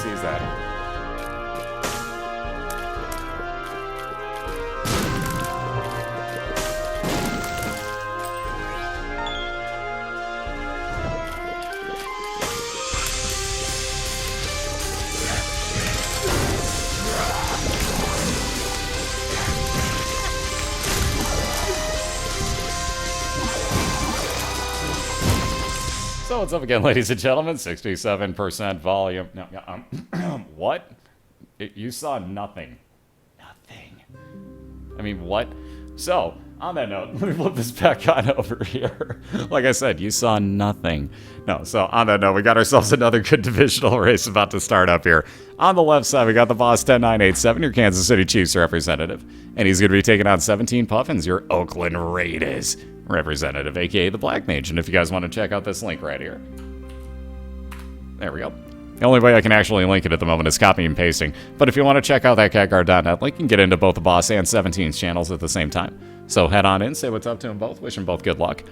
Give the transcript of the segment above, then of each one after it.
use that. So what's up again, ladies and gentlemen? 67% volume. No, what? You saw nothing. Nothing. I mean, what? So, on that note, let me flip this back on over here. Like I said, you saw nothing. No, so on that note, we got ourselves another good divisional race about to start up here. On the left side, we got TheBoss10987, your Kansas City Chiefs representative. And he's going to be taking on 17Puffins, your Oakland Raiders representative, aka the Black Mage. And if you guys want to check out this link right here. There we go. The only way I can actually link it at the moment is copy and pasting. But if you want to check out that catguard.net link, you can get into both the Boss and 17's channels at the same time. So head on in, say what's up to them both, wish them both good luck.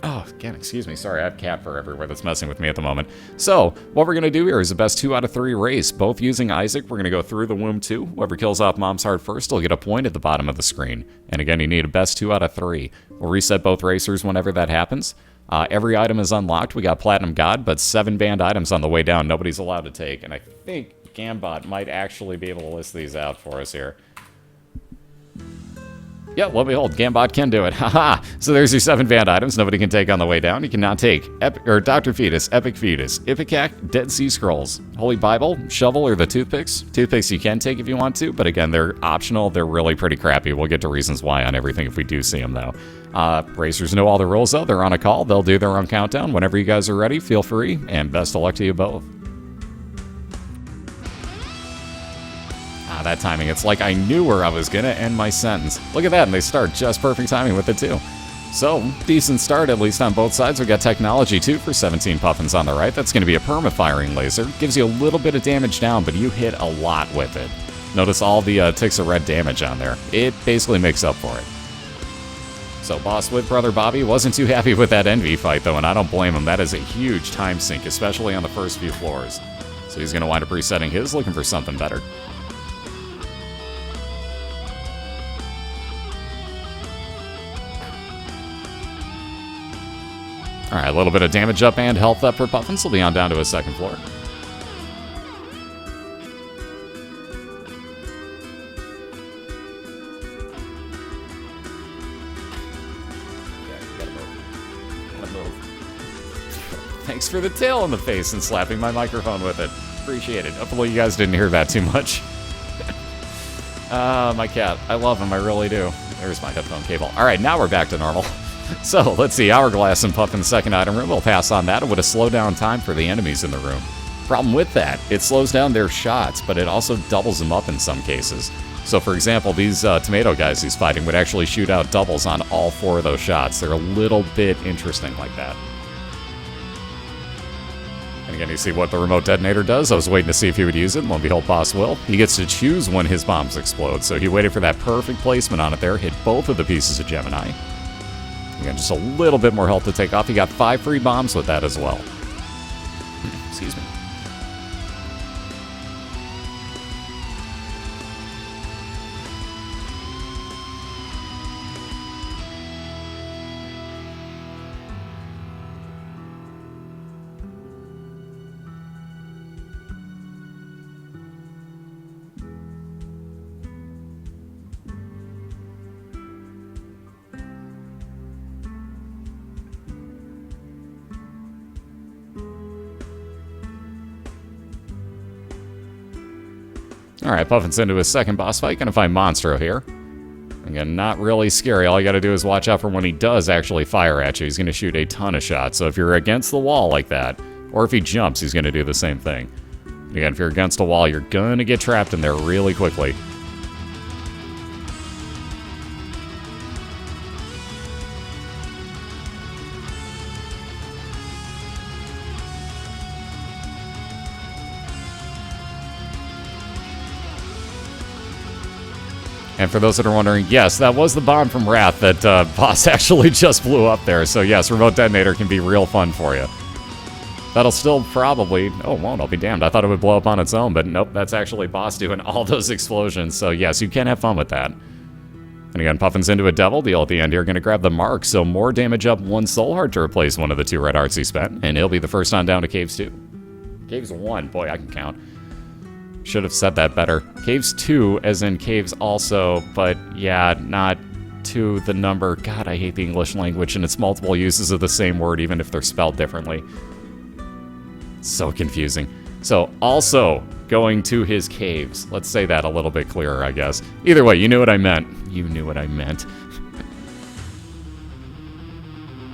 Oh, again, excuse me. Sorry, I have cat fur everywhere that's messing with me at the moment. So, what we're going to do here is a best 2 out of 3 race, both using Isaac. We're going to go through the womb 2. Whoever kills off Mom's Heart first will get a point at the bottom of the screen. And again, you need a best 2 out of 3. We'll reset both racers whenever that happens. Every item is unlocked. We got Platinum God, but 7 banned items on the way down nobody's allowed to take. And I think Gambot might actually be able to list these out for us here. Yeah, well, behold, Gambot can do it. Haha! So there's your 7 banned items nobody can take on the way down. You cannot take Dr. Fetus, Epic Fetus, Ipecac, Dead Sea Scrolls, Holy Bible, Shovel, or the Toothpicks. Toothpicks you can take if you want to, but again, they're optional. They're really pretty crappy. We'll get to reasons why on everything if we do see them, though. Racers know all the rules, though. They're on a call. They'll do their own countdown. Whenever you guys are ready, feel free, and best of luck to you both. That timing. It's like I knew where I was going to end my sentence. Look at that, and they start just perfect timing with it, too. So, decent start, at least on both sides. We got technology, too, for 17Puffins on the right. That's going to be a perma-firing laser. Gives you a little bit of damage down, but you hit a lot with it. Notice all the ticks of red damage on there. It basically makes up for it. So, Boss with Brother Bobby wasn't too happy with that Envy fight, though, and I don't blame him. That is a huge time sink, especially on the first few floors. So he's going to wind up resetting his, looking for something better. Alright, a little bit of damage up and health up for Puffins. He'll be on down to his second floor. Gotta move. Thanks for the tail in the face and slapping my microphone with it. Appreciate it. Hopefully you guys didn't hear that too much. My cat. I love him, I really do. There's my headphone cable. Alright, now we're back to normal. So, let's see, Hourglass and Puffin's second item room. We'll pass on that. It would have slowed down time for the enemies in the room. Problem with that, it slows down their shots, but it also doubles them up in some cases. So, for example, these tomato guys he's fighting would actually shoot out doubles on all 4 of those shots. They're a little bit interesting like that. And again, you see what the remote detonator does. I was waiting to see if he would use it, and lo and behold, Boss will. He gets to choose when his bombs explode, so he waited for that perfect placement on it there, hit both of the pieces of Gemini. Again, just a little bit more health to take off. He got 5 free bombs with that as well. Excuse me. Alright, Puffin's into his second boss fight. Gonna find Monstro here. Again, not really scary. All you gotta do is watch out for when he does actually fire at you. He's gonna shoot a ton of shots. So if you're against the wall like that, or if he jumps, he's gonna do the same thing. Again, if you're against a wall, you're gonna get trapped in there really quickly. And for those that are wondering, yes, that was the bomb from Wrath that Boss actually just blew up there. So yes, remote detonator can be real fun for you. That'll still probably... Oh, it won't. I'll be damned. I thought it would blow up on its own, but nope. That's actually Boss doing all those explosions. So, yes, you can have fun with that. And again, Puffins into a Devil Deal at the end here. Going to grab the Mark, so more damage up 1 Soul Heart to replace one of the 2 red hearts he spent. And he'll be the first on down to Caves 2. Caves 1. Boy, I can count. Should have said that better. Caves 2, as in Caves also, but yeah, not to the number. God, I hate the English language and its multiple uses of the same word, even if they're spelled differently. So confusing. So, also going to his caves. Let's say that a little bit clearer, I guess. Either way, you knew what I meant. You knew what I meant.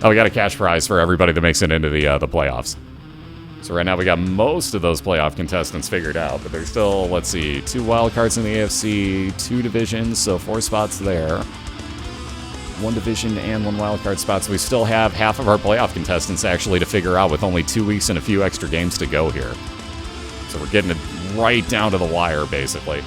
Oh, we got a cash prize for everybody that makes it into the playoffs. So right now we got most of those playoff contestants figured out, but there's still, let's see, 2 wild cards in the AFC, 2 divisions, so 4 spots there. 1 division and 1 wild card spot, so we still have half of our playoff contestants actually to figure out with only 2 weeks and a few extra games to go here. So we're getting it right down to the wire, basically.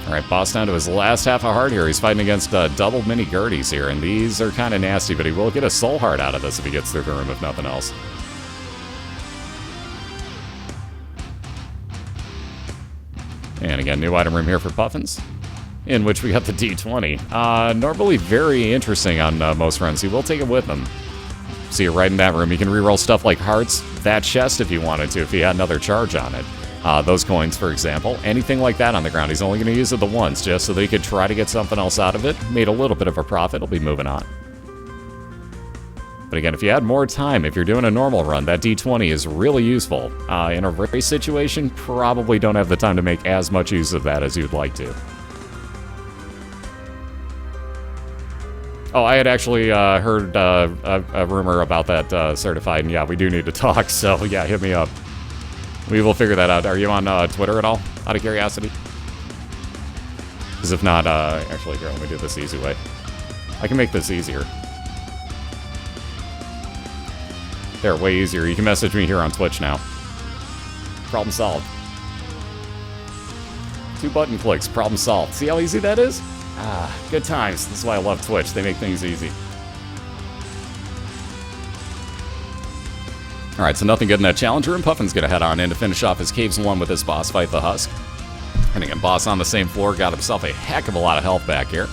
Alright, Boss down to his last half a heart here. He's fighting against double mini Gerties here, and these are kind of nasty, but he will get a soul heart out of this if he gets through the room, if nothing else. And again, new item room here for Puffins, in which we got the D20. Normally very interesting on most runs. He will take it with him. See it right in that room. You can reroll stuff like hearts, that chest if you wanted to, if he had another charge on it. Those coins, for example. Anything like that on the ground. He's only going to use it the once, just so that he could try to get something else out of it. Made a little bit of a profit. He'll be moving on. But again, if you had more time, if you're doing a normal run, that D20 is really useful. In a race situation, probably don't have the time to make as much use of that as you'd like to. Oh, I had actually heard a rumor about that certified, and yeah, we do need to talk, so yeah, hit me up. We will figure that out. Are you on Twitter at all, out of curiosity? Because if not, actually, here, let me do this the easy way. I can make this easier. There, way easier. You can message me here on Twitch now. Problem solved. 2 button clicks, problem solved. See how easy that is? Ah, good times. This is why I love Twitch. They make things easy. Alright, so nothing good in that challenger, and Puffin's gonna head on in to finish off his Caves 1 with this boss fight, the Husk. And again, Boss on the same floor, got himself a heck of a lot of health back here.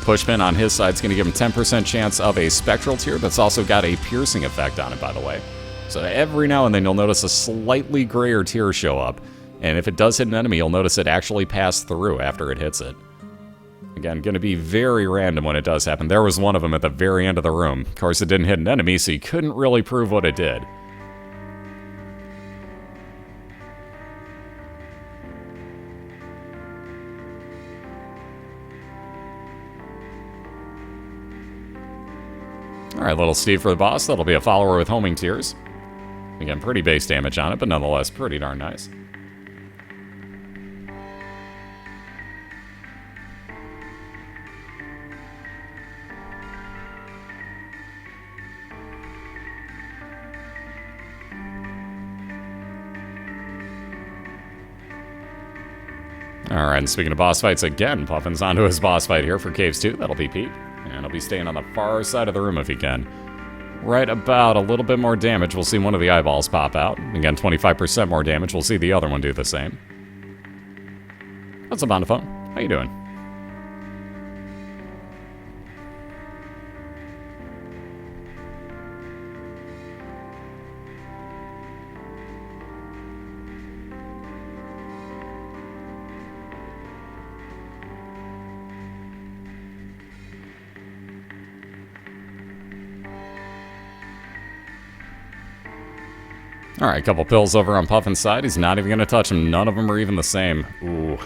Pushpin on his side is going to give him 10% chance of a Spectral Tear that's also got a piercing effect on it, by the way. So every now and then you'll notice a slightly grayer tear show up, and if it does hit an enemy, you'll notice it actually pass through after it hits it. Again, going to be very random when it does happen. There was one of them at the very end of the room. Of course, it didn't hit an enemy, so you couldn't really prove what it did. Alright, little Steve for the boss. That'll be a follower with Homing Tears. Again, pretty base damage on it, but nonetheless pretty darn nice. Alright, and speaking of boss fights again, Puffin's onto his boss fight here for Caves 2. That'll be Pete. And he'll be staying on the far side of the room if he can. Right about a little bit more damage. We'll see one of the eyeballs pop out. Again, 25% more damage. We'll see the other one do the same. What's up, Bondaphone? How you doing? Alright, a couple pills over on Puffin's side. He's not even going to touch them. None of them are even the same. Ooh.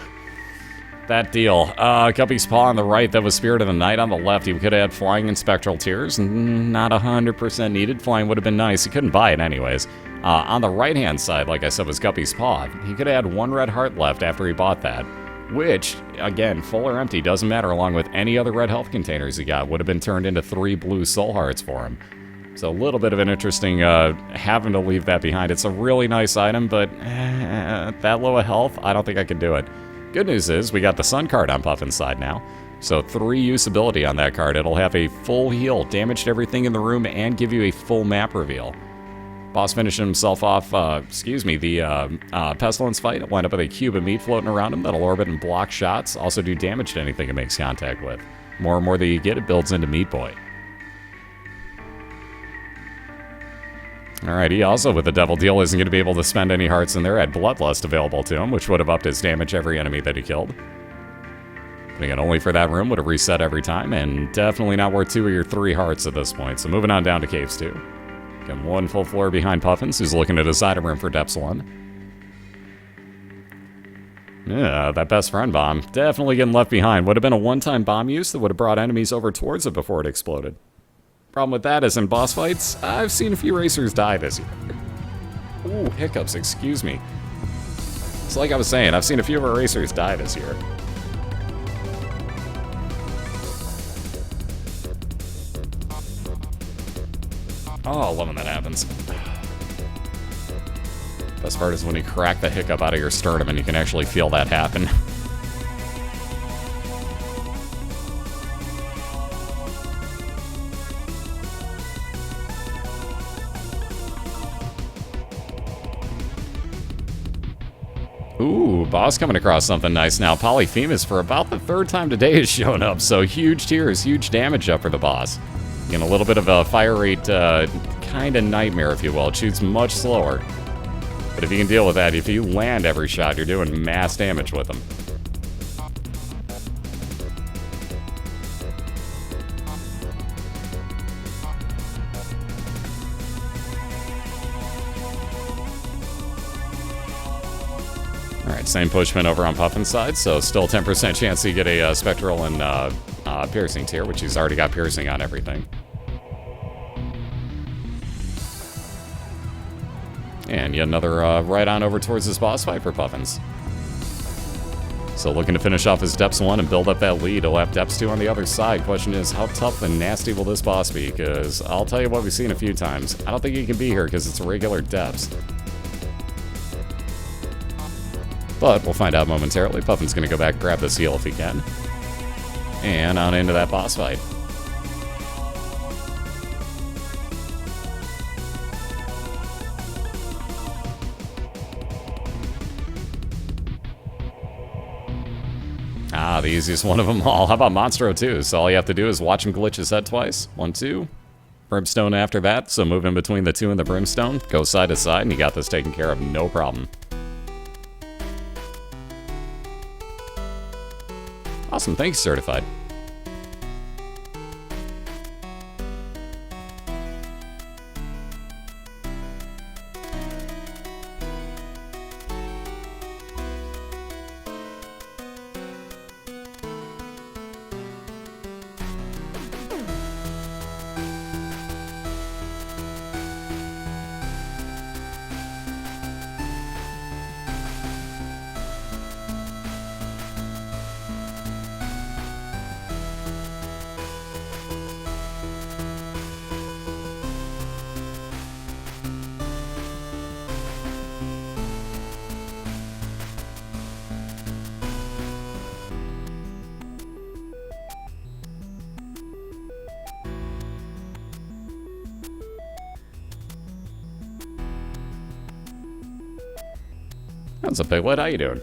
That deal. Guppy's Paw on the right. That was Spirit of the Night on the left. He could have had Flying and Spectral Tears. Not 100% needed. Flying would have been nice. He couldn't buy it anyways. On the right-hand side, like I said, was Guppy's Paw. He could have had 1 red heart left after he bought that. Which, again, full or empty, doesn't matter, along with any other red health containers he got. Would have been turned into 3 blue soul hearts for him. So a little bit of an interesting having to leave that behind. It's a really nice item, but that low of health, I don't think I can do it. Good news is we got the Sun card on Puffin's side now. So 3 usability on that card. It'll have a full heal, damaged everything in the room, and give you a full map reveal. Boss finishing himself off, the Pestilence fight. Wind up with a cube of meat floating around him that'll orbit and block shots. Also do damage to anything it makes contact with. More and more that you get, it builds into Meat Boy. Alright, he also, with the Devil Deal, isn't going to be able to spend any hearts in there. Had Bloodlust available to him, which would have upped his damage every enemy that he killed. But again, only for that room, would have reset every time, and definitely not worth 2 of your 3 hearts at this point. So moving on down to Caves 2. Again, 1 full floor behind Puffins, who's looking at his item room for Depths 1. Yeah, that best friend bomb. Definitely getting left behind. Would have been a one-time bomb use that would have brought enemies over towards it before it exploded. Problem with that is in boss fights, I've seen a few racers die this year. Ooh, hiccups, excuse me. It's like I was saying, I've seen a few of our racers die this year. Oh, I love when that happens. Best part is when you crack the hiccup out of your sternum and you can actually feel that happen. Ooh, boss coming across something nice now. Polyphemus, for about the 3rd time today, has shown up, so huge tears, huge damage up for the boss. Again, a little bit of a fire rate kind of nightmare, if you will. It shoots much slower. But if you can deal with that, if you land every shot, you're doing mass damage with them. Alright, same pushman over on Puffin's side, so still 10% chance you get a Spectral and Piercing tier, which he's already got Piercing on everything. And yet another right on over towards this boss fight for Puffins. So looking to finish off his Depths 1 and build up that lead. He'll have Depths 2 on the other side. Question is, how tough and nasty will this boss be? Because I'll tell you what we've seen a few times. I don't think he can be here because it's a regular Depths. But we'll find out momentarily. Puffin's going to go back and grab this heal if he can. And on into that boss fight. Ah, the easiest one of them all. How about Monstro too? So all you have to do is watch him glitch his head twice. 1, 2. Brimstone after that. So move in between the 2 and the Brimstone. Go side to side, and you got this taken care of, no problem. Awesome, thanks, Certified. What's up, Bigwood? How you doing?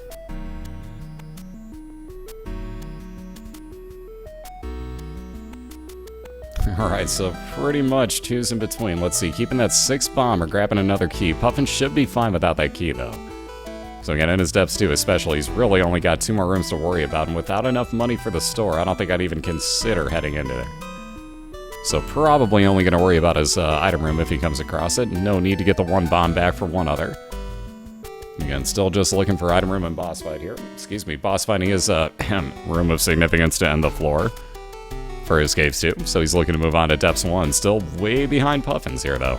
Alright, so pretty much choose in between. Let's see, keeping that 6 bomb or grabbing another key. Puffin should be fine without that key, though. So again, in his Depths 2 especially, he's really only got 2 more rooms to worry about, and without enough money for the store, I don't think I'd even consider heading into there. So probably only going to worry about his item room if he comes across it. No need to get the 1 bomb back for 1 other. Again, still just looking for item room and boss fight here. Excuse me, boss fighting is a room of significance to end the floor for his Caves 2. So he's looking to move on to Depths 1. Still way behind Puffins here, though.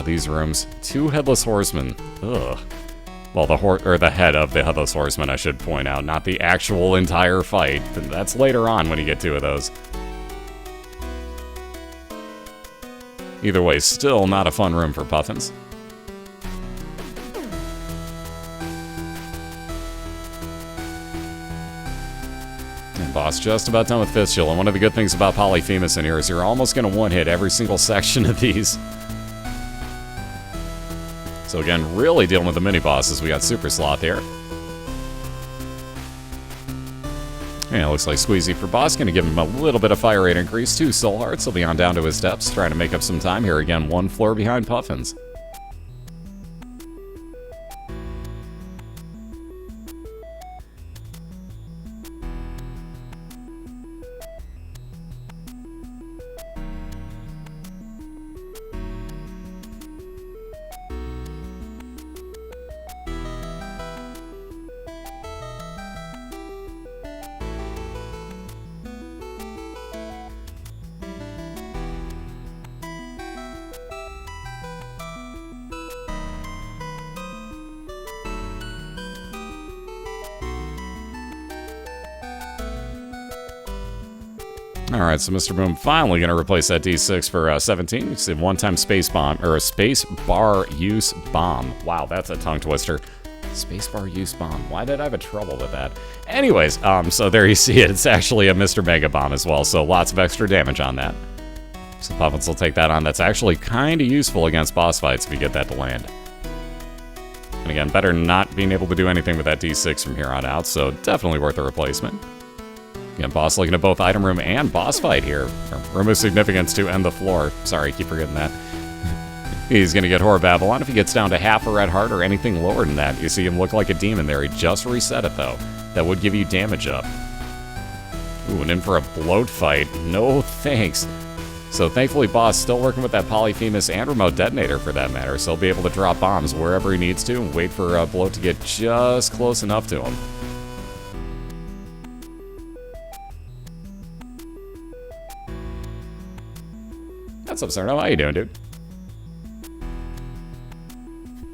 These rooms. 2 Headless Horsemen. Ugh. Well, the head of the Headless Horseman, I should point out. Not the actual entire fight. That's later on when you get 2 of those. Either way, still not a fun room for Puffins. Boss just about done with Fistula, and one of the good things about Polyphemus in here is you're almost going to one-hit every single section of these. So again, really dealing with the mini-bosses. We got Super Sloth here. And it looks like Squeezy for Boss, going to give him a little bit of fire rate increase. 2 Soul Hearts, he'll be on down to his depths, trying to make up some time here. Again, 1 floor behind Puffins. Alright, so Mr. Boom finally going to replace that D6 for 17. You see one-time space bomb, or a space bar use bomb. Wow, that's a tongue twister. Space bar use bomb. Why did I have a trouble with that? Anyways, so there you see it. It's actually a Mr. Mega Bomb as well, so lots of extra damage on that. So Puffins will take that on. That's actually kind of useful against boss fights if you get that to land. And again, better not being able to do anything with that D6 from here on out, so definitely worth a replacement. Again, Boss looking at both item room and boss fight here. Room of significance to end the floor. Sorry, I keep forgetting that. He's going to get Horror Babylon if he gets down to half a red heart or anything lower than that. You see him look like a demon there. He just reset it, though. That would give you damage up. Ooh, and in for a bloat fight. No thanks. So thankfully, Boss still working with that Polyphemus and remote detonator for that matter, so he'll be able to drop bombs wherever he needs to and wait for bloat to get just close enough to him. What's up, Cerno? How you doing, dude?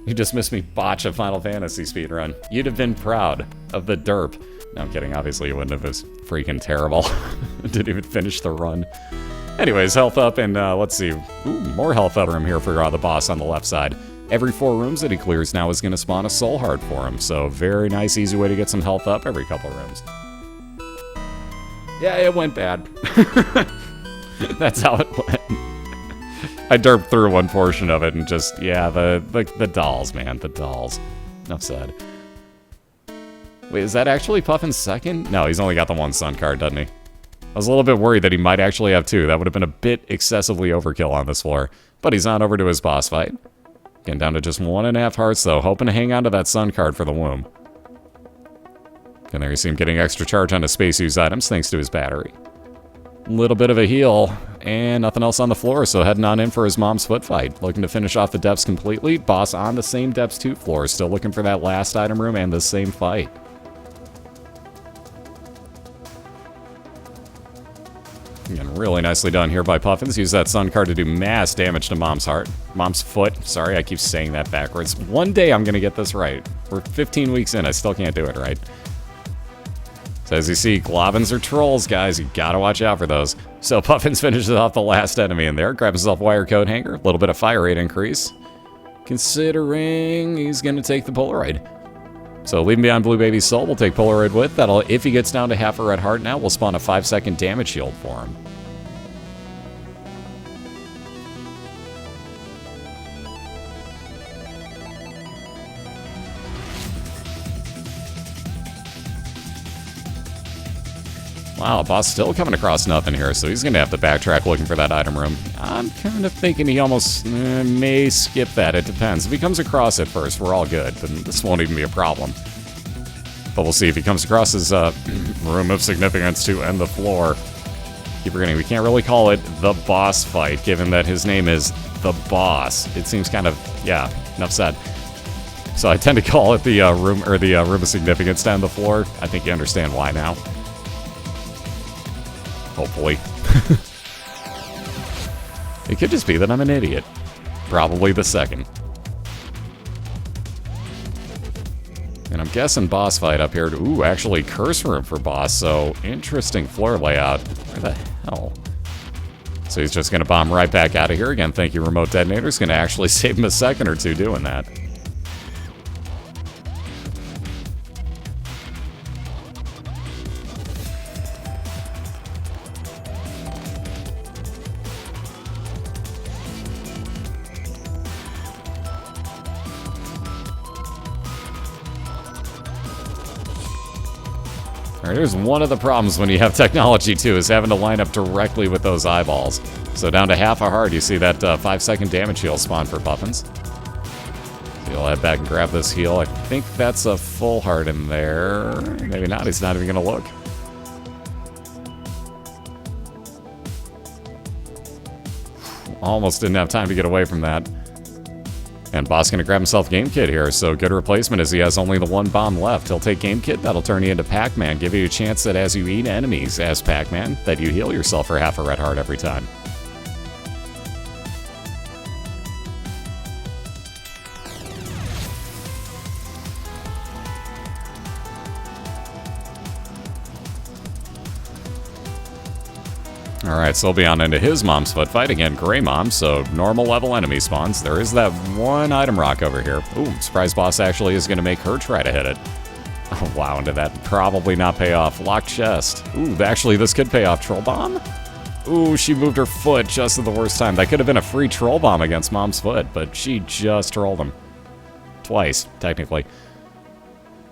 You just missed me botch a Final Fantasy speedrun. You'd have been proud of the derp. No, I'm kidding. Obviously, you wouldn't have. It was freaking terrible. Didn't even finish the run. Anyways, health up, and let's see. Ooh, more health up room here for the boss on the left side. Every 4 rooms that he clears now is going to spawn a soul heart for him. So very nice, easy way to get some health up every couple rooms. Yeah, it went bad. That's how it went. I derped through one portion of it and just, yeah, the dolls, man, the dolls. Enough said. Wait, is that actually Puffin's second? No, he's only got the 1 sun card, doesn't he? I was a little bit worried that he might actually have 2. That would have been a bit excessively overkill on this floor. But he's on over to his boss fight. Getting down to just 1.5 hearts, though, hoping to hang on to that sun card for the womb. And there you see him getting extra charge on his space use items thanks to his battery. Little bit of a heal, and nothing else on the floor, so heading on in for his mom's foot fight. Looking to finish off the depths completely. Boss on the same depths 2 floors, still looking for that last item room and the same fight. Again, really nicely done here by Puffins. Use that sun card to do mass damage to Mom's heart. Mom's foot. Sorry, I keep saying that backwards. One day I'm going to get this right. We're 15 weeks in, I still can't do it right. So as you see, Globins are trolls, guys. You gotta watch out for those. So Puffins finishes off the last enemy in there. Grabs himself a wire coat hanger. A little bit of fire rate increase. Considering he's gonna take the Polaroid. So leaving behind Blue Baby's soul, we'll take Polaroid with. That'll, if he gets down to half a red heart now, we'll spawn a 5-second damage shield for him. Wow, boss still coming across nothing here, so he's going to have to backtrack looking for that item room. I'm kind of thinking he almost may skip that. It depends. If he comes across it first, we're all good. Then this won't even be a problem. But we'll see if he comes across his room of significance to end the floor. Keep forgetting, we can't really call it the boss fight, given that his name is the boss. It seems kind of, yeah, enough said. So I tend to call it the room of significance to end the floor. I think you understand why now. Hopefully. It could just be that I'm an idiot. Probably the second. And I'm guessing boss fight up here. Ooh, actually curse room for boss, so interesting floor layout. Where the hell? So he's just going to bomb right back out of here. Again, thank you, remote detonator's going to actually save him a second or two doing that. Alright, here's one of the problems when you have technology, too, is having to line up directly with those eyeballs. So down to half a heart, you see that 5-second damage heal spawn for Puffins. So you'll head back and grab this heal. I think that's a full heart in there. Maybe not, he's not even going to look. Almost didn't have time to get away from that. And Boss gonna grab himself Game Kit here, so good replacement as he has only the one bomb left. He'll take Game Kit, that'll turn you into Pac-Man, give you a chance that as you eat enemies as Pac-Man, that you heal yourself for half a red heart every time. Alright, so he'll be on into his mom's foot fight. Again, Gray Mom, so normal level enemy spawns. There is that one item rock over here. Ooh, surprise boss actually is going to make her try to hit it. Oh, wow, and did that probably not pay off? Locked chest. Ooh, actually, this could pay off. Troll Bomb? Ooh, she moved her foot just at the worst time. That could have been a free Troll Bomb against Mom's foot, but she just trolled him. Twice, technically.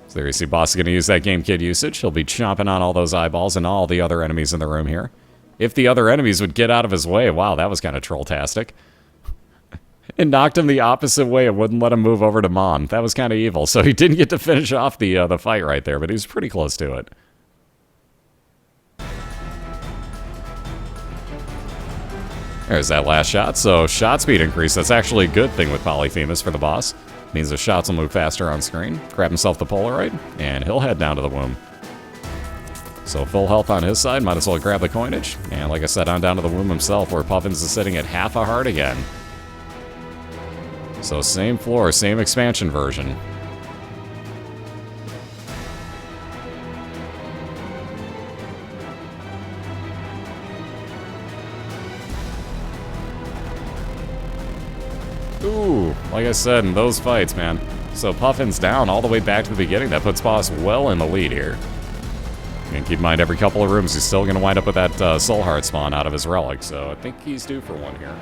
So there you see Boss is going to use that Game Kit usage. He'll be chomping on all those eyeballs and all the other enemies in the room here. If the other enemies would get out of his way. Wow, that was kind of troll-tastic. It knocked him the opposite way and wouldn't let him move over to Mom. That was kind of evil. So he didn't get to finish off the fight right there, but he was pretty close to it. There's that last shot. So shot speed increase. That's actually a good thing with Polyphemus for the boss. Means the shots will move faster on screen. Grab himself the Polaroid, and he'll head down to the womb. So full health on his side, might as well grab the coinage. And like I said, on down to the womb himself, where Puffins is sitting at half a heart again. So same floor, same expansion version. Ooh, like I said, in those fights, man. So Puffins down all the way back to the beginning. That puts Boss well in the lead here. And keep in mind, every couple of rooms, he's still going to wind up with that Soul Heart spawn out of his relic, so I think he's due for one here.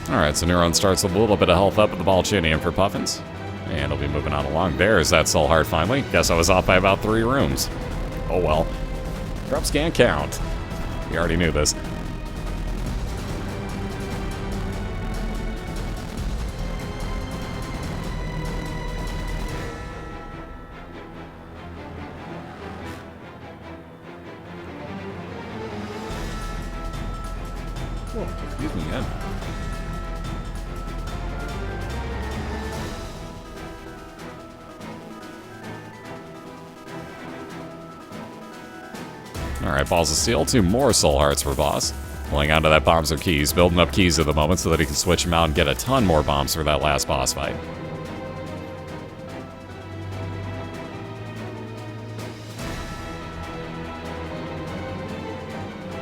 Alright, so Neuron starts with a little bit of health up at the Balchinium for Puffins. And he'll be moving on along. There's that Soul Heart finally. Guess I was off by about 3 rooms. Oh well. Drops can't count. We already knew this. Whoa, excuse me again. Alright, Balls of Steel, 2 more Soul Hearts for Boss. Pulling onto that bombs or keys, building up keys at the moment so that he can switch them out and get a ton more bombs for that last boss fight.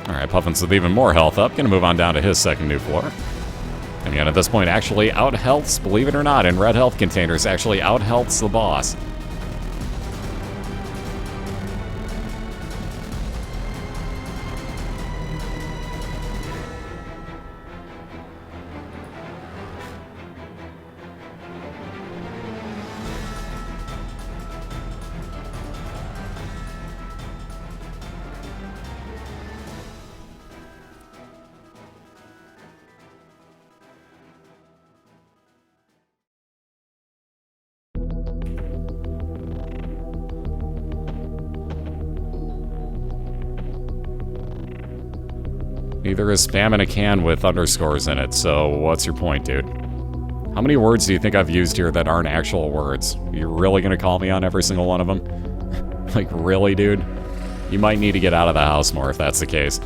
Alright, Puffins with even more health up, gonna move on down to his second new floor. And yet at this point actually out-healths, believe it or not, in red health containers, actually out-healths the boss. Either is spam in a can with underscores in it, so what's your point, dude? How many words do you think I've used here that aren't actual words? You're really gonna call me on every single one of them? Like, really, dude? You might need to get out of the house more if that's the case.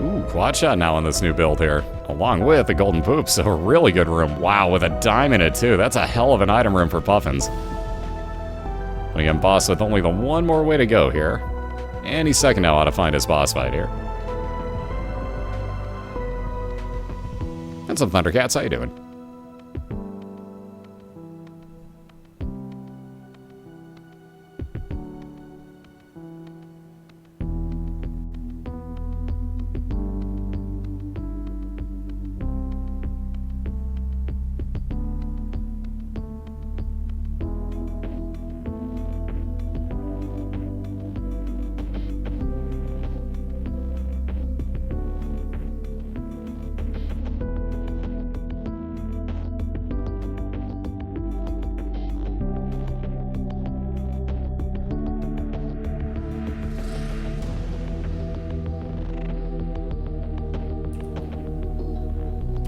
Ooh, quad shot now on this new build here. Along with the golden poop, so a really good room. Wow, with a dime in it too. That's a hell of an item room for Puffins. But again, boss with only the one more way to go here. And he's second now how to find his boss fight here. What's up, Thundercats? How you doing?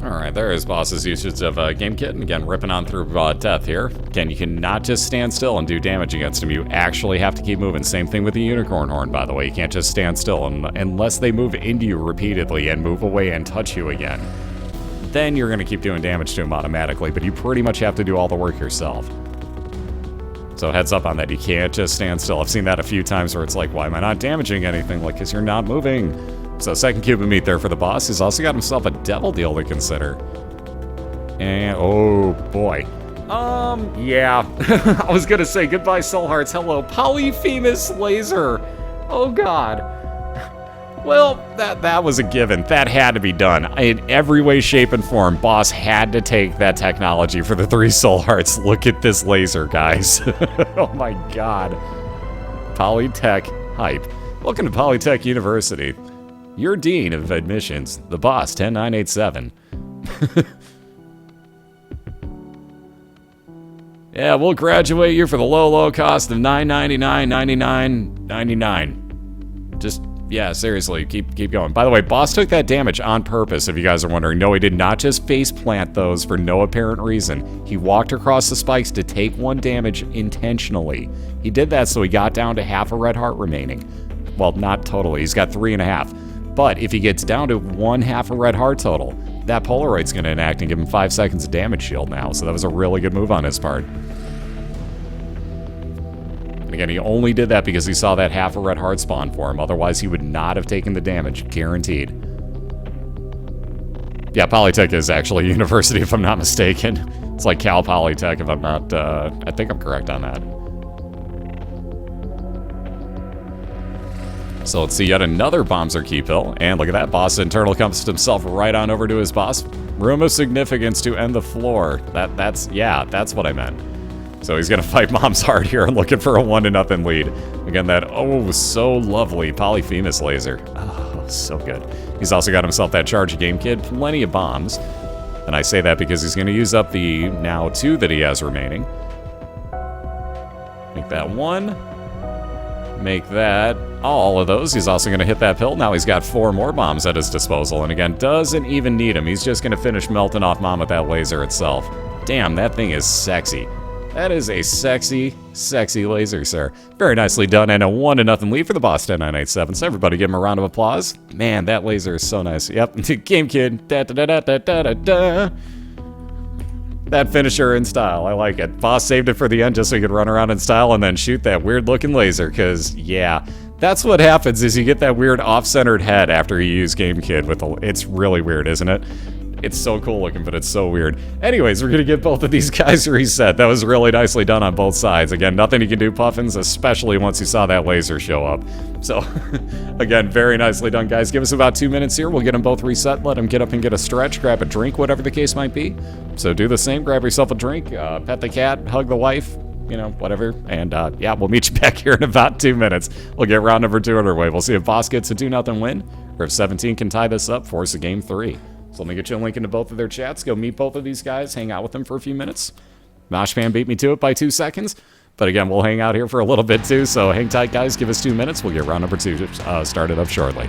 Alright, there is boss's usage of Game Kit, and again, ripping on through death here. Again, you cannot just stand still and do damage against him. You actually have to keep moving. Same thing with the Unicorn Horn, by the way. You can't just stand still unless they move into you repeatedly and move away and touch you again. Then you're going to keep doing damage to him automatically, but you pretty much have to do all the work yourself. So heads up on that. You can't just stand still. I've seen that a few times where it's like, why am I not damaging anything? Like, because you're not moving. So second cube of meat there for the boss. He's also got himself a devil deal to consider. And, oh boy. Yeah. I was gonna say goodbye Soul Hearts. Hello, Polyphemus Laser. Oh god. Well, that was a given. That had to be done. In every way, shape, and form, boss had to take that technology for the 3 Soul Hearts. Look at this laser, guys. Oh my god. Polytech hype. Welcome to Polytech University. Your Dean of Admissions, TheBoss10987. Yeah, we'll graduate you for the low cost of $9.99, Just, yeah, seriously, keep going. By the way, boss took that damage on purpose, if you guys are wondering. No, he did not just face plant those for no apparent reason. He walked across the spikes to take 1 damage intentionally. He did that so he got down to half a red heart remaining. Well, not totally. He's got 3.5. But if he gets down to 1/2 a red heart total, that Polaroid's going to enact and give him 5 seconds of damage shield now. So that was a really good move on his part. And again, he only did that because he saw that 1/2 a red heart spawn for him. Otherwise, he would not have taken the damage. Guaranteed. Yeah, Polytech is actually a university, if I'm not mistaken. It's like Cal Polytech, if I'm not... I think I'm correct on that. So let's see, yet another Bombser key pill. And look at that, boss internal compassed himself right on over to his boss. Room of significance to end the floor. That's what I meant. So he's gonna fight Mom's Heart here and looking for a 1-0 lead. Again, that, oh, so lovely Polyphemus laser. Oh, so good. He's also got himself that charge game kit, plenty of bombs. And I say that because he's gonna use up the now 2 that he has remaining. Make that 1. Make that all of those. He's also going to hit that pill. Now he's got 4 more bombs at his disposal. And again, doesn't even need them. He's just going to finish melting off Mom with that laser itself. Damn, that thing is sexy. That is a sexy, sexy laser, sir. Very nicely done. And a 1-0 lead for the Boss10987. So everybody give him a round of applause. Man, that laser is so nice. Yep. Game Kid. Da-da-da-da-da-da-da. That finisher in style, I like it. Boss saved it for the end just so he could run around in style and then shoot that weird-looking laser, because, yeah, that's what happens is you get that weird off-centered head after you use Game Kid with the... It's really weird, isn't it? It's so cool looking, but it's so weird. Anyways, we're going to get both of these guys reset. That was really nicely done on both sides. Again, nothing you can do, Puffins, especially once you saw that laser show up. So, again, very nicely done, guys. Give us about 2 minutes here. We'll get them both reset, let them get up and get a stretch, grab a drink, whatever the case might be. So do the same. Grab yourself a drink, pet the cat, hug the wife, you know, whatever. And, yeah, we'll meet you back here in about 2 minutes. We'll get round number 2 underway. We'll see if Boss gets a 2-0 win, or if 17 can tie this up, force a game 3. So let me get you a link into both of their chats. Go meet both of these guys. Hang out with them for a few minutes. Moshpan beat me to it by 2 seconds. But again, we'll hang out here for a little bit too. So hang tight, guys. Give us 2 minutes. We'll get round number 2 started up shortly.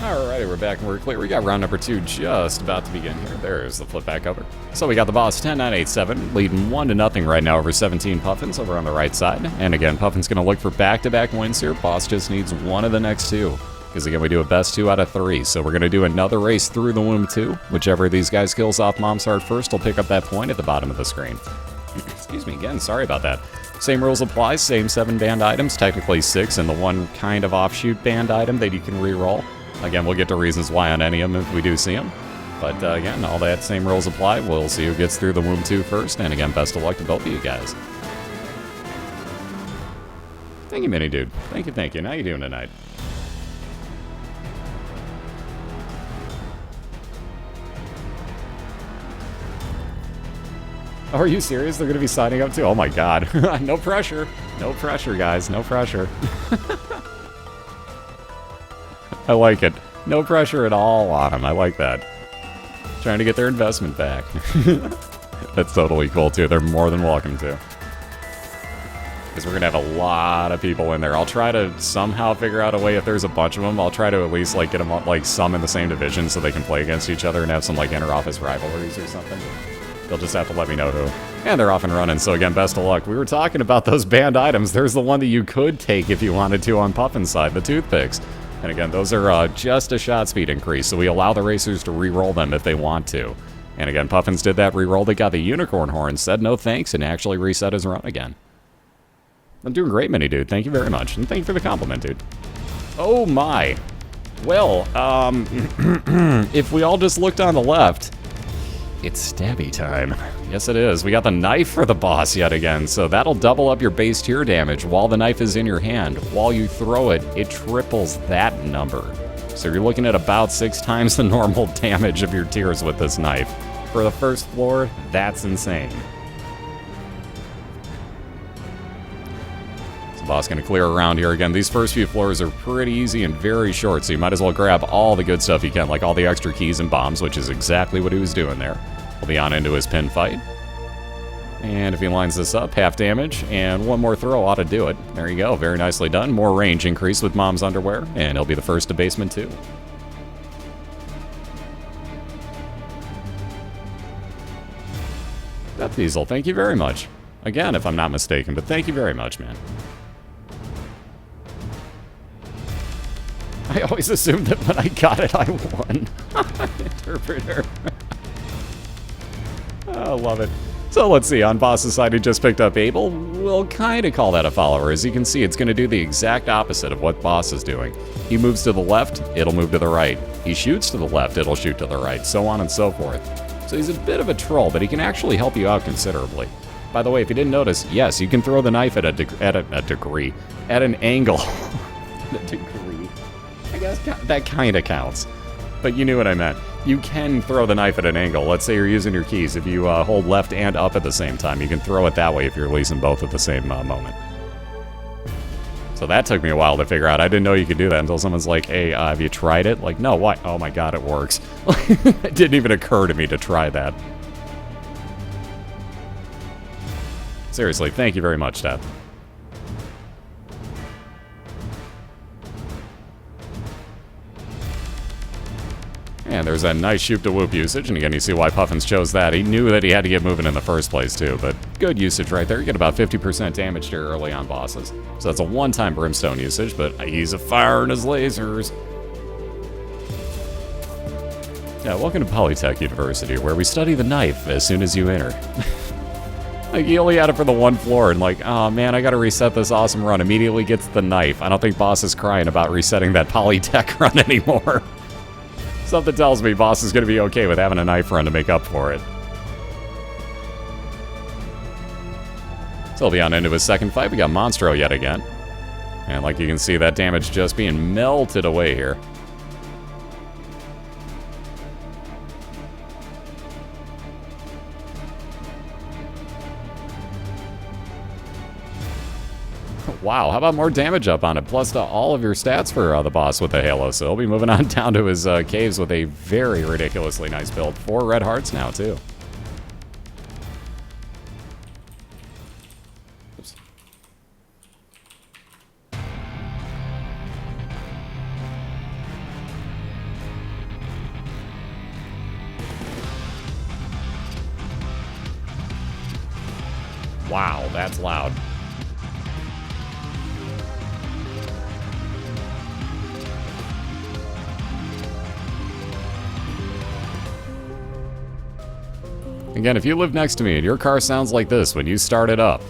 Alrighty, we're back and we're clear. We got round number 2 just about to begin here. There's the flip back over. So we got the BOILeR leading 1-0 right now over 17Puffins over on the right side. And again, Puffin's going to look for back-to-back wins here. Boss just needs one of the next 2. Because again, we do a best 2 out of 3. So we're going to do another race through the womb 2. Whichever of these guys kills off Mom's Heart first will pick up that point at the bottom of the screen. Excuse me again, sorry about that. Same rules apply, same 7 banned items, technically 6, and the one kind of offshoot banned item that you can re-roll. Again, we'll get to reasons why on any of them if we do see them. But again, all that same rules apply. We'll see who gets through the womb 2 first. And again, best of luck to both of you guys. Thank you, Mini Dude. Thank you, thank you. How you doing tonight? Oh, are you serious? They're going to be signing up too? Oh my god. No pressure. No pressure, guys. No pressure. I like it. No pressure at all on them. I like that. Trying to get their investment back. That's totally cool, too. They're more than welcome to. Because we're going to have a lot of people in there. I'll try to somehow figure out a way, if there's a bunch of them, I'll try to at least like get them like some in the same division so they can play against each other and have some like inter-office rivalries or something. They'll just have to let me know who. And they're off and running, so again, best of luck. We were talking about those banned items. There's the one that you could take if you wanted to on Puffin's side, the toothpicks. And again, those are just a shot speed increase, so we allow the racers to re-roll them if they want to. And again, Puffins did that re-roll. They got the unicorn horn, said no thanks, and actually reset his run again. I'm doing great, Mini Dude. Thank you very much. And thank you for the compliment, dude. Oh my. Well, if we all just looked on the left, it's stabby time. Yes, it is. We got the knife for the boss yet again, so that'll double up your base tier damage while the knife is in your hand. While you throw it, it triples that number. So you're looking at about 6 times the normal damage of your tiers with this knife. For the first floor, that's insane. So the boss gonna clear around here again. These first few floors are pretty easy and very short, so you might as well grab all the good stuff you can, like all the extra keys and bombs, which is exactly what he was doing there. We'll be on into his pin fight. And if he lines this up, half damage, and one more throw ought to do it. There you go, very nicely done. More range increase with Mom's underwear, and he'll be the first to basement too. Death Diesel, thank you very much. Again, if I'm not mistaken, but thank you very much, man. I always assumed that when I got it, I won. Interpreter. Oh, love it. So let's see, on Boss's side, he just picked up Abel. We'll kind of call that a follower. As you can see, it's going to do the exact opposite of what Boss is doing. He moves to the left, it'll move to the right. He shoots to the left, it'll shoot to the right, so on and so forth. So he's a bit of a troll, but he can actually help you out considerably. By the way, if you didn't notice, yes, you can throw the knife at at an angle. A degree. I guess that kind of counts. But you knew what I meant. You can throw the knife at an angle. Let's say you're using your keys. If you hold left and up at the same time, you can throw it that way if you're releasing both at the same moment. So that took me a while to figure out. I didn't know you could do that until someone's like, hey, have you tried it? Like, no, why? Oh my god, it works. It didn't even occur to me to try that. Seriously, thank you very much, Dad. And there's that nice shoot to whoop usage, and again, you see why Puffins chose that. He knew that he had to get moving in the first place, too, but good usage right there. You get about 50% damage here early on bosses. So that's a one-time brimstone usage, but he's a firing his lasers. Yeah, welcome to Polytech University, where we study the knife as soon as you enter. Like, he only had it for the one floor, and like, oh man, I gotta reset this awesome run. Immediately gets the knife. I don't think Boss is crying about resetting that Polytech run anymore. Something tells me Boss is going to be okay with having a knife run to make up for it. So he'll be on into his second fight. We got Monstro yet again. And like you can see, that damage just being melted away here. Wow, how about more damage up on it, plus to all of your stats for the boss with the Halo. So he'll be moving on down to his caves with a very ridiculously nice build. 4 red hearts now, too. Oops. Wow, that's loud. Again, if you live next to me and your car sounds like this when you start it up,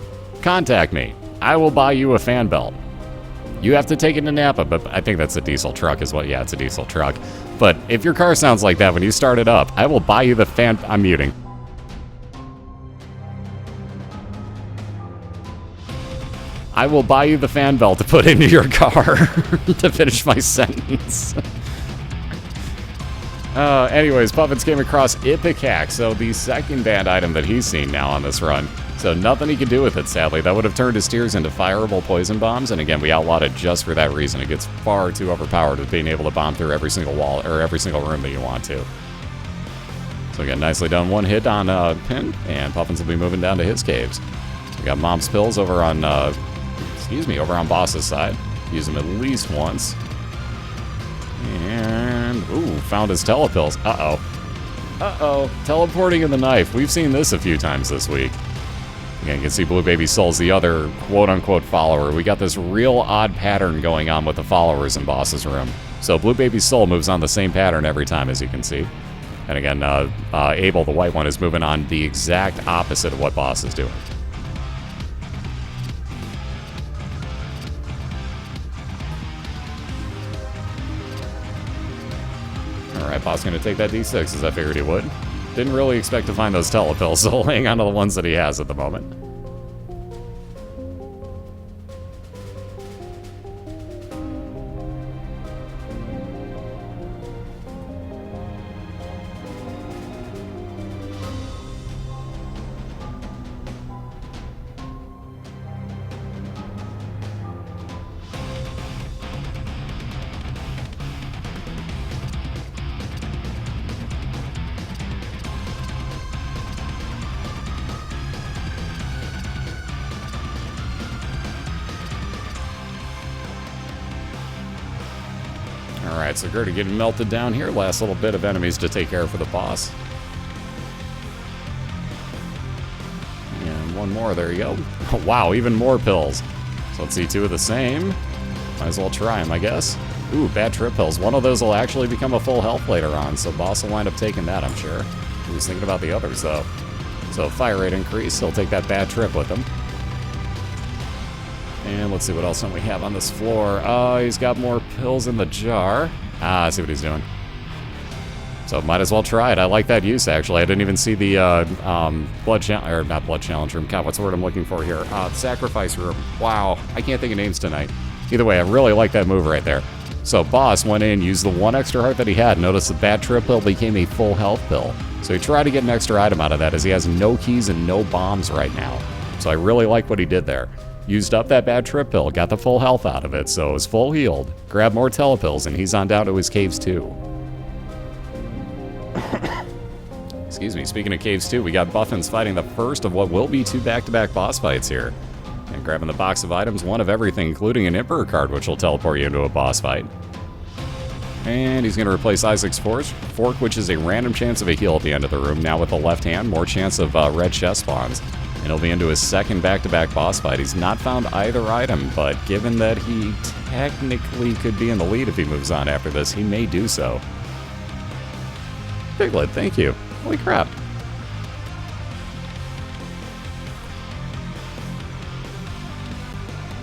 contact me. I will buy you a fan belt. You have to take it to Napa, but I think that's a diesel truck as well. Yeah, it's a diesel truck. But if your car sounds like that when you start it up, I will buy you the fan... I'm muting. I will buy you the fan belt to put into your car to finish my sentence. Anyways, Puffins came across Ipecac, so the second banned item that he's seen now on this run. So nothing he can do with it, sadly. That would have turned his steers into fireable poison bombs, and again, we outlawed it just for that reason. It gets far too overpowered with being able to bomb through every single wall, or every single room that you want to. So again, nicely done. One hit on Pin, and Puffins will be moving down to his caves. We got Mom's Pills over on, over on Boss's side. Use them at least once. And, ooh, found his telepills. Uh-oh. Uh-oh. Teleporting in the knife. We've seen this a few times this week. Again, you can see Blue Baby Soul's the other quote-unquote follower. We got this real odd pattern going on with the followers in Boss's room. So Blue Baby Soul moves on the same pattern every time, as you can see. And again, Abel, the white one, is moving on the exact opposite of what Boss is doing. Alright, Boss going to take that D6 as I figured he would. Didn't really expect to find those telepills, so hang on to the ones that he has at the moment. Alright, so Gertie getting melted down here. Last little bit of enemies to take care of for the boss. And one more, there you go. Wow, even more pills. So let's see, two of the same. Might as well try them, I guess. Ooh, bad trip pills. One of those will actually become a full health later on, so Boss will wind up taking that, I'm sure. He was thinking about the others, though. So fire rate increase, he'll take that bad trip with him. And let's see what else we have on this floor. He's got more pills in the jar. I see what he's doing. So might as well try it. I like that use, actually. I didn't even see the blood challenge, or not blood challenge room. God, what's the word I'm looking for here? Sacrifice room. Wow, I can't think of names tonight. Either way, I really like that move right there. So Boss went in, used the one extra heart that he had. Notice the bad trip pill became a full health pill. So he tried to get an extra item out of that, as he has no keys and no bombs right now. So I really like what he did there. Used up that bad trip pill, got the full health out of it, so it was full healed. Grabbed more telepills, and he's on down to his caves too. Excuse me, speaking of caves too, we got Buffins fighting the first of what will be two back-to-back boss fights here. And grabbing the box of items, one of everything, including an Emperor card, which will teleport you into a boss fight. And he's going to replace Isaac's Fork, which is a random chance of a heal at the end of the room. Now with the left hand, more chance of red chest spawns. And he'll be into his second back-to-back boss fight. He's not found either item, but given that he technically could be in the lead if he moves on after this, he may do so. Piglet, thank you. Holy crap.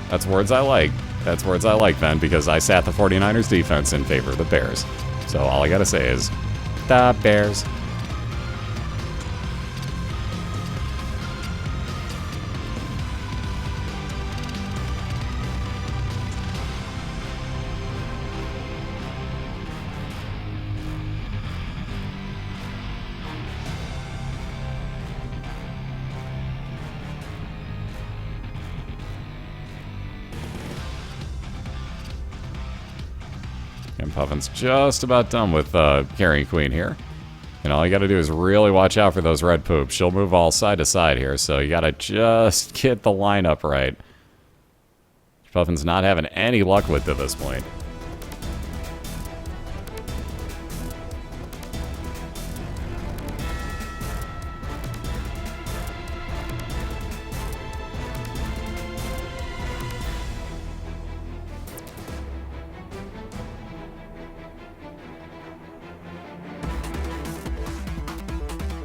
That's words I like. That's words I like, Ben, because I sat the 49ers defense in favor of the Bears. So all I gotta say is, the Bears. And Puffin's just about done with carrying Queen here. And all you gotta do is really watch out for those red poops. She'll move all side to side here, so you gotta just get the lineup right. Puffin's not having any luck with to this point.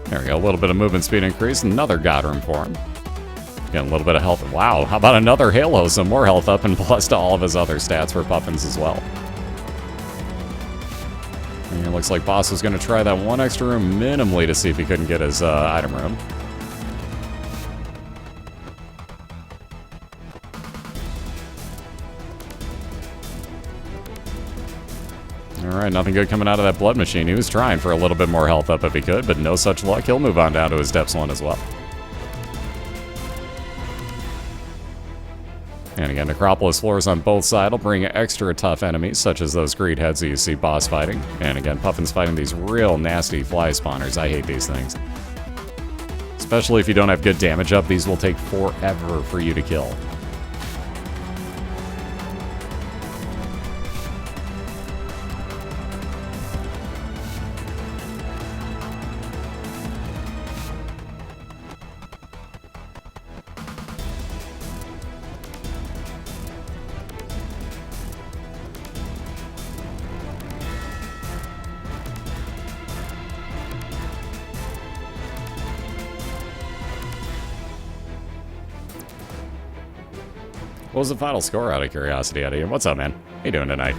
There we go, a little bit of movement speed increase, another God room for him. Getting a little bit of health. Wow, how about another Halo? Some more health up and plus to all of his other stats for Puffins as well. And it looks like Boss was going to try that one extra room minimally to see if he couldn't get his item room. Alright, nothing good coming out of that blood machine. He was trying for a little bit more health up if he could, but no such luck. He'll move on down to his depths one as well. And again, Necropolis floors on both sides will bring extra tough enemies, such as those greed heads that you see Boss fighting. And again, Puffin's fighting these real nasty fly spawners. I hate these things. Especially if you don't have good damage up, these will take forever for you to kill. What was the final score out of curiosity, Eddie? What's up, man? How you doing tonight?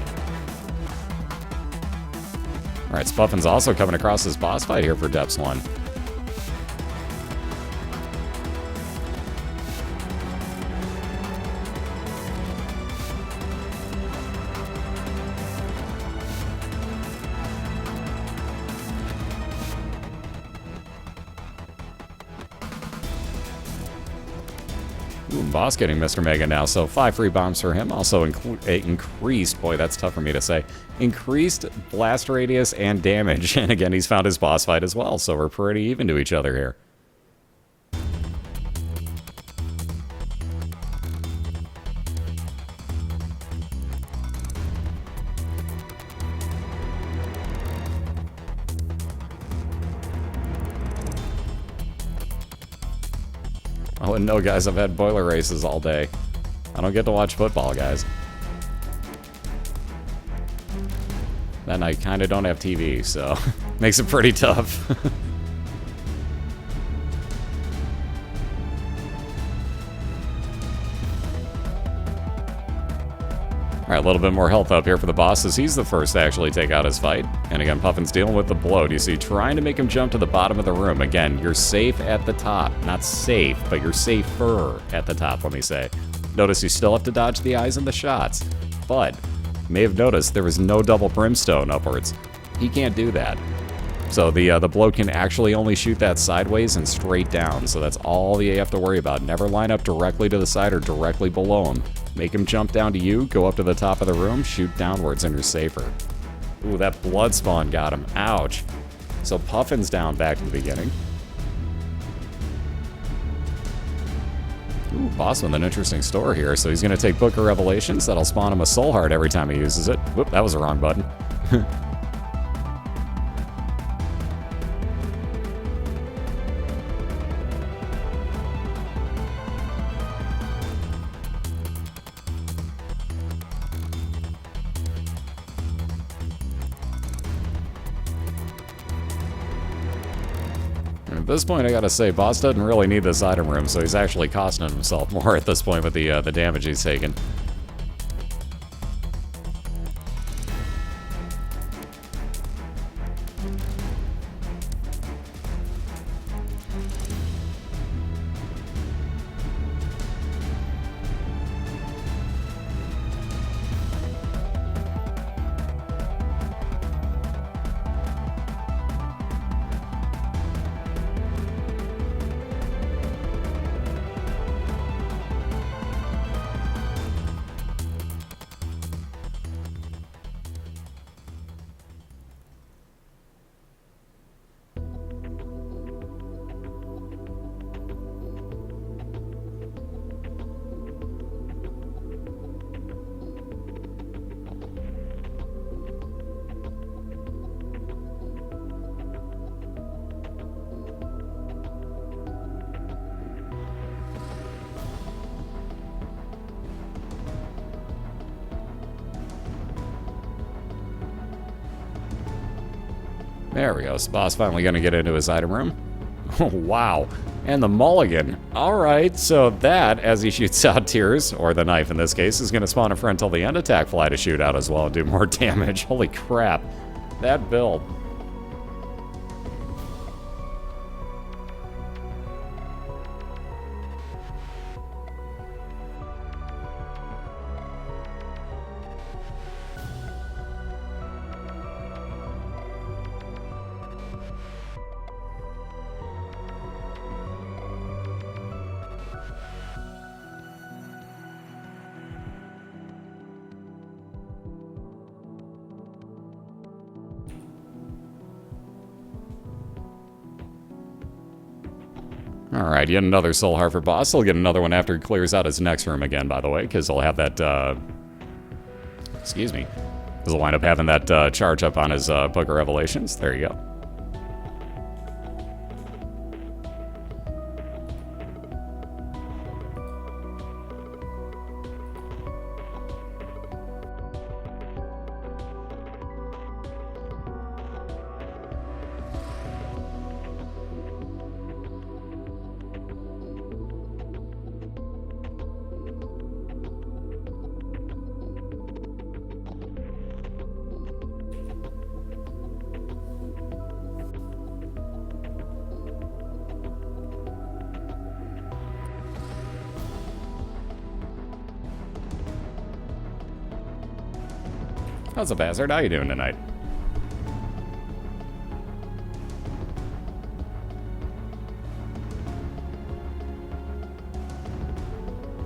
Alright, Puffin's also coming across this boss fight here for Depths 1. Ooh, Boss getting Mr. Mega now, so 5 free bombs for him. Also increased, boy, that's tough for me to say, increased blast radius and damage. And again, he's found his boss fight as well, so we're pretty even to each other here. I wouldn't know, guys. I've had boiler races all day. I don't get to watch football, guys. Then I kind of don't have TV, so makes it pretty tough. Alright, a little bit more health up here for the boss as he's the first to actually take out his fight. And again, Puffin's dealing with the bloat. You see, trying to make him jump to the bottom of the room. Again, you're safe at the top. Not safe, but you're safer at the top, let me say. Notice you still have to dodge the eyes and the shots. But, you may have noticed there was no double brimstone upwards. He can't do that. So the bloat can actually only shoot that sideways and straight down. So that's all you have to worry about. Never line up directly to the side or directly below him. Make him jump down to you, go up to the top of the room, shoot downwards, and you're safer. Ooh, that blood spawn got him. Ouch. So Puffin's down back to the beginning. Ooh, boss with an interesting store here. So he's going to take Book of Revelations. That'll spawn him a soul heart every time he uses it. Whoop, that was the wrong button. At this point, I gotta say, Boss doesn't really need this item room, so he's actually costing himself more at this point with the damage he's taken. There we go. So Boss finally going to get into his item room. Wow. And the mulligan. Alright, so that, as he shoots out tears, or the knife in this case, is going to spawn a friend till the end attack fly to shoot out as well and do more damage. Holy crap. That build. Alright, yet another Soul Heart for boss. He'll get another one after he clears out his next room again, by the way, because he'll have that, excuse me. Because he'll wind up having that charge up on his Book of Revelations. There you go. How's up, Hazard? How you doing tonight?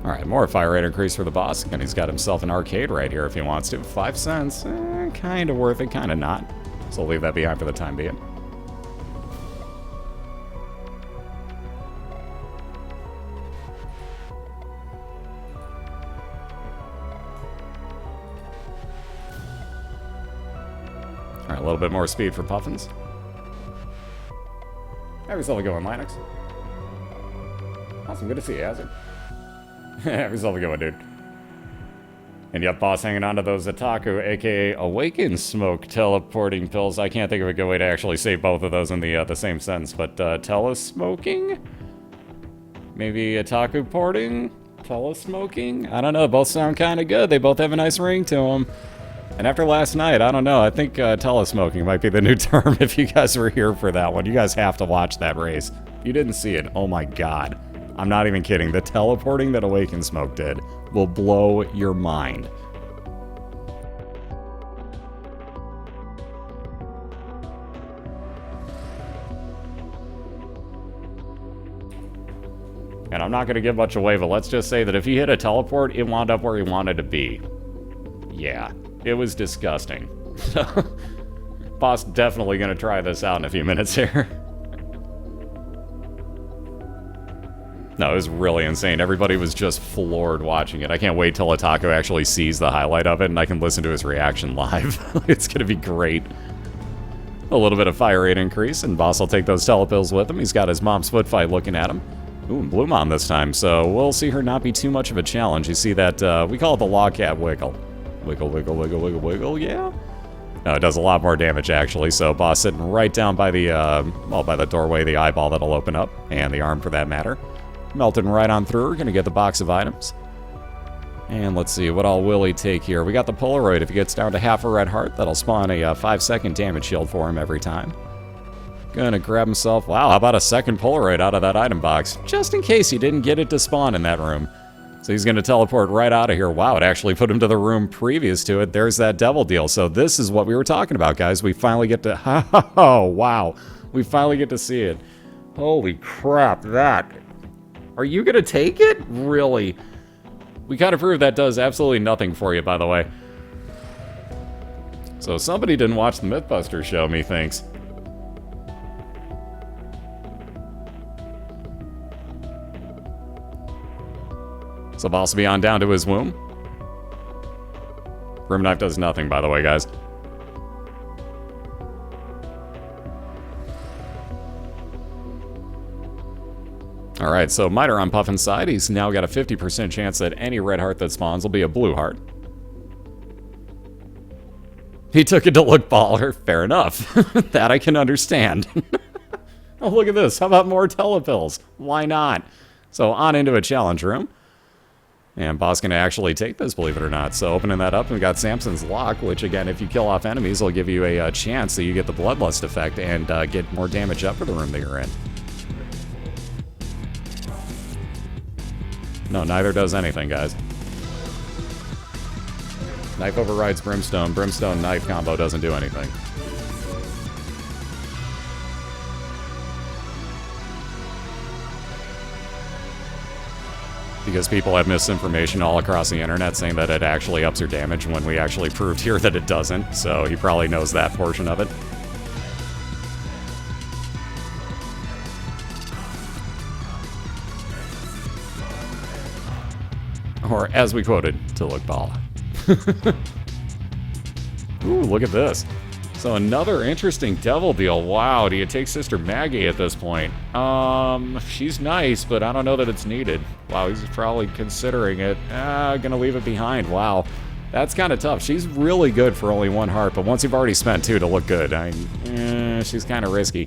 Alright, more fire rate increase for the boss, and he's got himself an arcade right here if he wants to. 5 cents. Kind of worth it, kind of not. So we'll leave that behind for the time being. Alright, a little bit more speed for Puffins. Have yourself a going, Linux. Awesome, good to see you, Hazard. Have yourself a good one, dude. And yep, boss hanging on to those Ataku, aka Awaken Smoke teleporting pills. I can't think of a good way to actually say both of those in the same sentence, but telesmoking? Maybe Ataku porting? Telesmoking? I don't know, both sound kind of good. They both have a nice ring to them. And after last night, I don't know, I think telesmoking might be the new term if you guys were here for that one. You guys have to watch that race. If you didn't see it, oh my god. I'm not even kidding. The teleporting that Awaken Smoke did will blow your mind. And I'm not going to give much away, but let's just say that if he hit a teleport, it wound up where he wanted to be. Yeah, it was disgusting. So, boss definitely going to try this out in a few minutes here. No, it was really insane. Everybody was just floored watching it. I can't wait till Ataku actually sees the highlight of it and I can listen to his reaction live. It's going to be great. A little bit of fire rate increase, and boss will take those telepills with him. He's got his mom's foot fight looking at him. Ooh, Blue Mom this time, so we'll see her not be too much of a challenge. You see that, we call it the log cat wiggle. Wiggle, wiggle, wiggle, wiggle, wiggle, yeah? No, it does a lot more damage, actually, so boss sitting right down by the, well, by the doorway, the eyeball that'll open up, and the arm for that matter. Melting right on through. We're going to get the box of items. And let's see, what all will he take here? We got the Polaroid. If he gets down to half a red heart, that'll spawn a 5-second damage shield for him every time. Gonna grab himself... Wow, how about a second Polaroid out of that item box? Just in case he didn't get it to spawn in that room. So he's going to teleport right out of here. Wow, it actually put him to the room previous to it. There's that devil deal. So this is what we were talking about, guys. We finally get to... Oh, wow. We finally get to see it. Holy crap, that... Are you going to take it? Really? We kind of proved that does absolutely nothing for you, by the way. So somebody didn't watch the Mythbusters show, methinks. So boss will be on down to his womb. Room knife does nothing, by the way, guys. Alright, so Miter on Puffin's side. He's now got a 50% chance that any red heart that spawns will be a blue heart. He took it to look baller. Fair enough. That I can understand. Oh, look at this. How about more telepills? Why not? So on into a challenge room. And boss can actually take this, believe it or not. So opening that up, we got Samson's Lock, which again, if you kill off enemies, will give you a chance that you get the Bloodlust effect and get more damage up for the room that you're in. No, neither does anything, guys. Knife overrides Brimstone. Brimstone knife combo doesn't do anything. Because people have misinformation all across the internet saying that it actually ups your damage when we actually proved here that it doesn't. So he probably knows that portion of it. Or, as we quoted, to look ball. Ooh, look at this. So another interesting devil deal. Wow, do you take Sister Maggie at this point? She's nice, but I don't know that it's needed. Wow, he's probably considering it. Gonna leave it behind. Wow, that's kind of tough. She's really good for only 1 heart, but once you've already spent 2 to look good, she's kind of risky.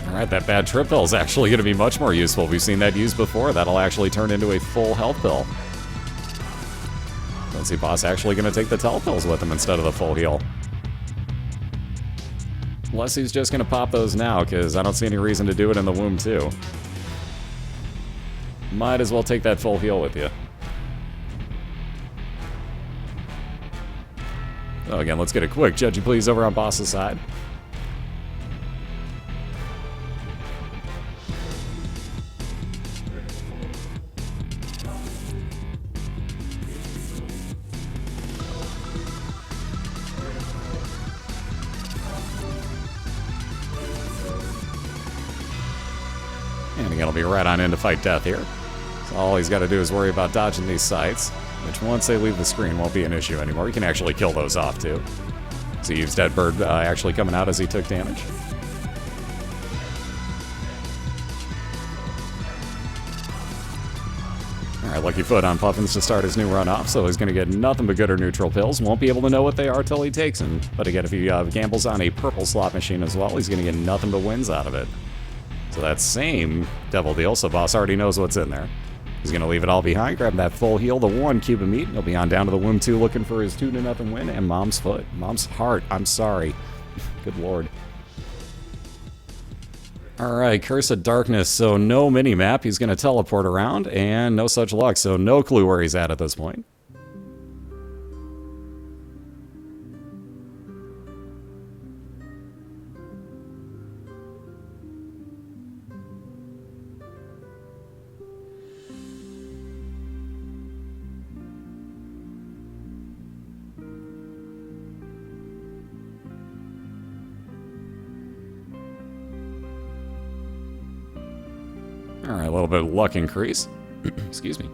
Alright, that bad trip pill is actually going to be much more useful. We've seen that used before. That'll actually turn into a full health pill. Let's see, boss actually going to take the telepills with him instead of the full heal. Unless he's just going to pop those now, because I don't see any reason to do it in the womb too. Might as well take that full heal with you. So again, let's get a quick judgy please over on boss's side. And again, he'll be right on in to fight death here. So all he's got to do is worry about dodging these sights, which once they leave the screen won't be an issue anymore. You can actually kill those off too. So Eve's Dead Bird actually coming out as he took damage. Alright, Lucky Foot on Puffins to start his new run off, so he's going to get nothing but good or neutral pills. Won't be able to know what they are till he takes them. But again, if he gambles on a purple slot machine as well, he's going to get nothing but wins out of it. So that same devil deal, so boss already knows what's in there. He's going to leave it all behind, grab that full heal, the 1 cube of meat, and he'll be on down to the womb 2 looking for his 2-0 win, and Mom's foot. Mom's heart, I'm sorry. Good lord. Alright, Curse of Darkness, so no mini-map, he's going to teleport around, and no such luck, so no clue where he's at this point. Alright, a little bit of luck increase. Excuse me.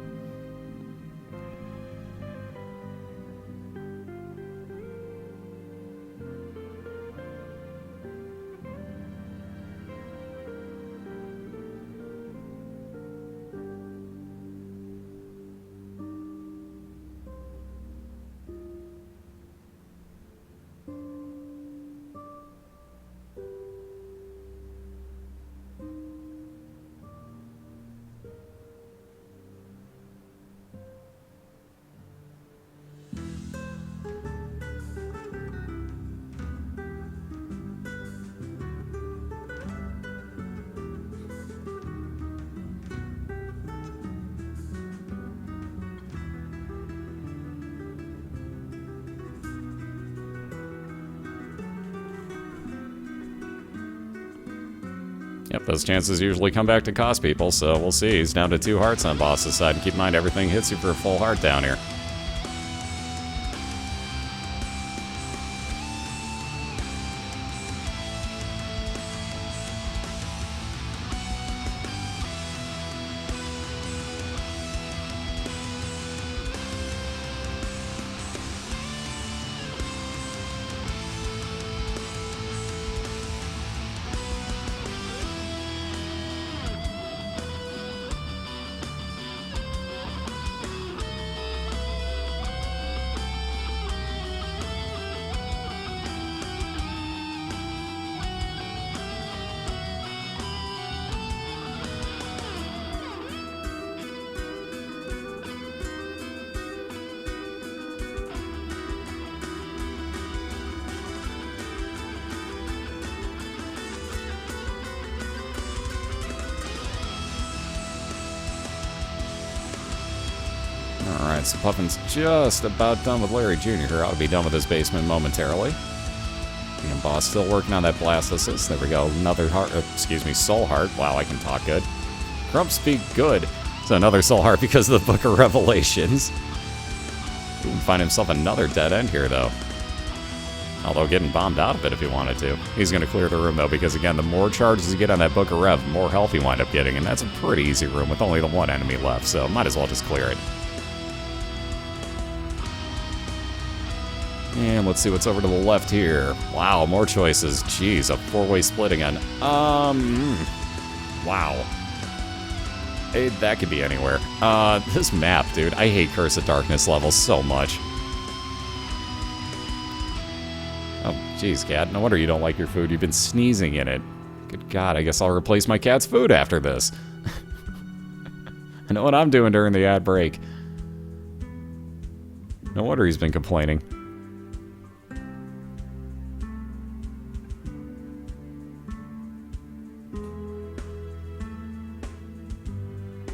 Yep, those chances usually come back to cost people, so we'll see. He's down to 2 hearts on boss's side. And keep in mind, everything hits you for a full heart down here. Alright, so Puffin's just about done with Larry Jr. here. I'll be done with this basement momentarily. And Boss still working on that Blastocyst. There we go. Another heart, Soul Heart. Wow, I can talk good. Grump speak good. So another Soul Heart because of the Book of Revelations. He can find himself another dead end here, though. Although getting bombed out of it if he wanted to. He's going to clear the room, though, because, again, the more charges you get on that Book of Rev, the more health you wind up getting. And that's a pretty easy room with only the one enemy left, so might as well just clear it. And let's see what's over to the left here. Wow, more choices. Jeez, a four-way split again. Wow. Hey, that could be anywhere. This map, dude. I hate Curse of Darkness levels so much. Oh, jeez, cat. No wonder you don't like your food. You've been sneezing in it. Good God, I guess I'll replace my cat's food after this. I know what I'm doing during the ad break. No wonder he's been complaining.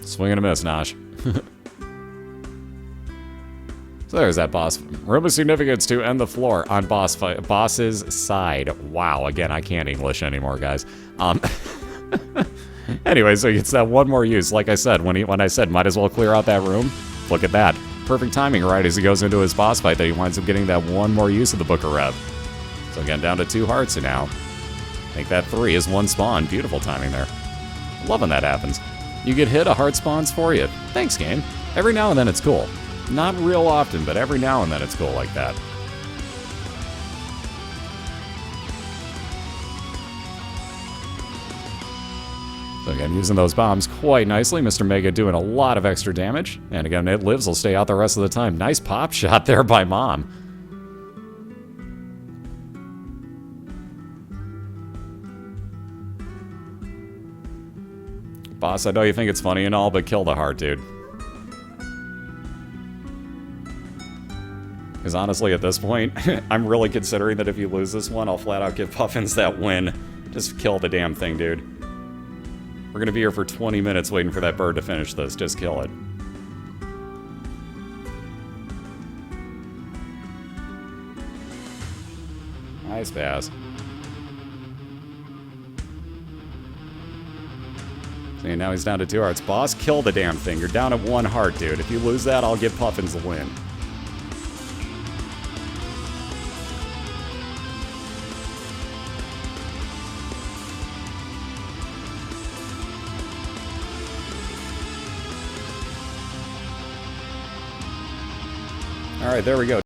Swing and a miss, Nosh. So there's that boss. Room of significance to end the floor on boss's side. Wow, again, I can't English anymore, guys. Anyway, so it's that one more use. Like I said, when I said might as well clear out that room, look at that. Perfect timing, right, as he goes into his boss fight that he winds up getting that one more use of the Book of Rev. So again, down to 2 hearts now. I think that 3 is 1 spawn. Beautiful timing there. Love when that happens. You get hit, a heart spawns for you. Thanks, game. Every now and then it's cool. Not real often, but every now and then it's cool like that. So again, using those bombs quite nicely. Mr. Mega doing a lot of extra damage. And again, it lives will stay out the rest of the time. Nice pop shot there by Mom. Boss, I know you think it's funny and all, but kill the heart, dude. Because honestly, at this point, I'm really considering that if you lose this one, I'll flat out give Puffins that win. Just kill the damn thing, dude. We're going to be here for 20 minutes waiting for that bird to finish this. Just kill it. Nice pass. See, now he's down to 2 hearts. Boss, kill the damn thing. You're down at 1 heart, dude. If you lose that, I'll give Puffins the win. Alright, there we go.